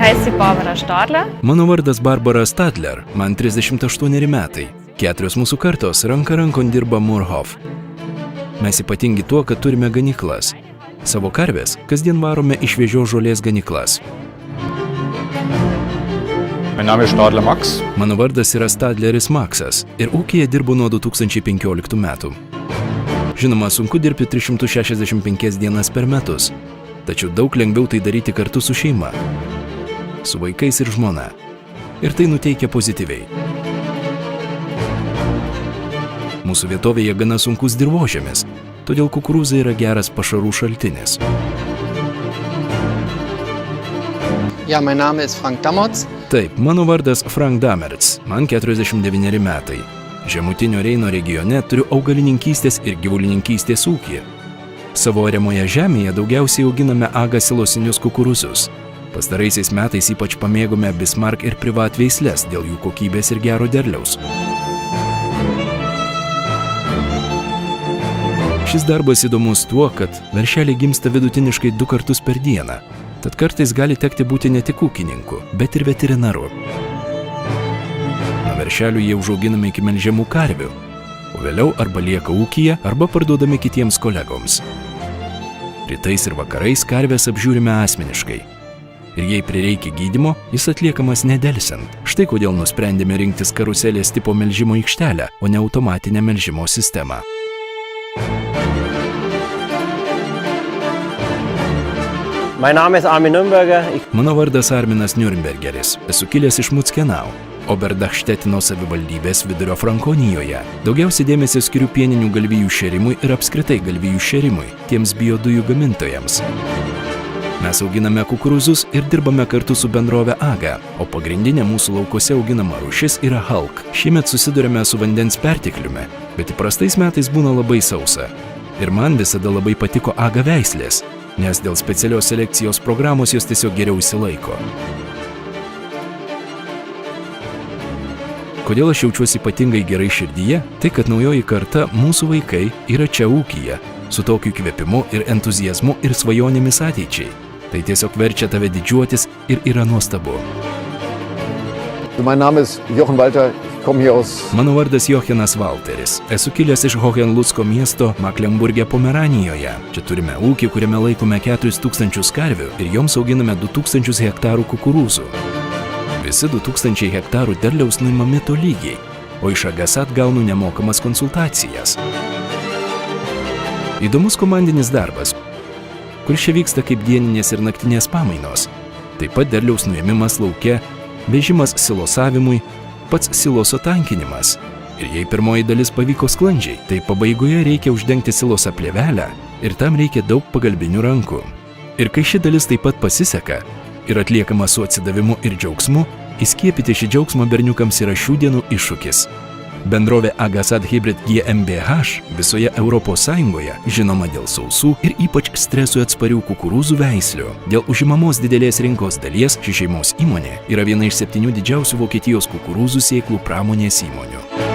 heiße Barbara Stadler. Mano vardas Barbara Stadler, man 38 metai. 4 mūsų kartos ranka rankon dirba Murhof. Mes ypatingi tuo, kad turime ganyklas. Savo karvės kasdien varome į šviežios žolės ganyklas. Mein Name ist Stadler Max. Mano vardas yra Stadleris Maksas ir ūkyje dirbu nuo 2015 metų. Žinoma, sunku dirbti 365 dienas per metus, tačiau daug lengviau tai daryti kartu su šeima, su vaikais ir žmona. Ir tai nuteikia pozityviai. Mūsų vietovėje gana sunkus dirvožemis, todėl kukurūzai yra geras pašarų šaltinis. Ja, mein Name ist Frank Dammertz. Taip, mano vardas Frank Dammertz, man 49 metai. Žemutinio Reino regione turiu augalininkystės ir gyvulininkystės ūkį. Savo ariamoje žemėje daugiausiai auginame agasilosinius kukurūzus. Pastaraisiais metais ypač pamėgome Bismarck ir Privat veisles dėl jų kokybės ir gero derliaus. Šis darbas įdomus tuo, kad veršeliai gimsta vidutiniškai 2 kartus per dieną, tad kartais gali tekti būti ne tik ūkininku, bet ir veterinaru. Nuo veršelių jie užauginami iki melžiamų karvių, o vėliau arba lieka ūkyje, arba parduodami kitiems kolegoms. Rytais ir vakarais karvės apžiūrime asmeniškai. Ir jei prireikia gydymo, jis atliekamas nedelsiant. Štai kodėl nusprendėme rinktis karuselės tipo melžimo aikštelę, o ne automatinę melžimo sistemą. Mein Name ist Armin Nürnberger. Mano vardas Arminas Nürnbergeris. Esu kilęs iš Muckenau, Oberdachštetino savivaldybės Vidurio Frankonijoje. Daugiausiai dėmesio skiriu pieninių galvijų šėrimui ir apskritai galvijų šėrimui, tiems biodujų gamintojams. Mes auginame kukurūzus ir dirbame kartu su bendrove AGA, o pagrindinė mūsų laukuose auginama rūšis yra Halk. Šiemet susidurėme su vandens pertekliumi, bet įprastais metais būna labai sausa. Ir man visada labai patiko AGA veislės, nes dėl specialios selekcijos programos jos tiesiog geriau išsilaiko. Kodėl aš jaučiuosi ypatingai gerai širdyje, tai kad naujoji karta, mūsų vaikai, yra čia ūkyje, su tokiu įkvėpimu ir entuziazmu ir svajonėmis ateičiai. Tai tiesiog verčia tave didžiuotis ir yra nuostabu. Mein Name ist Jochen Walter. Mano vardas Jochenas Valteris. Esu kilęs iš Hohenlutsko miesto Maklemburge Pomeranijoje. Čia turime ūkį, kuriame laikome 4000 karvių ir joms auginame 2000 hektarų kukurūzų. Visi 2000 hektarų derliaus nuimami tolygiai, o iš Agasat gaunu nemokamas konsultacijas. Įdomus komandinis darbas, kuris čia vyksta kaip dieninės ir naktinės pamainos. Taip pat derliaus nuėmimas lauke, vežimas silosavimui, pats siloso tankinimas. Ir jei pirmoji dalis pavyko sklandžiai, tai pabaigoje reikia uždengti siloso plėvelę ir tam reikia daug pagalbinių rankų. Ir kai ši dalis taip pat pasiseka ir atliekama su atsidavimu ir džiaugsmu, įskiepyti šį džiaugsmą berniukams yra šių dienų iššūkis. Bendrovė Agasat Hybrid GmbH visoje Europos Sąjungoje žinoma dėl sausų ir ypač stresui atsparių kukurūzų veislių. Dėl užimamos didelės rinkos dalies ši šeimos įmonė yra viena iš 7 didžiausių Vokietijos kukurūzų sėklų pramonės įmonių.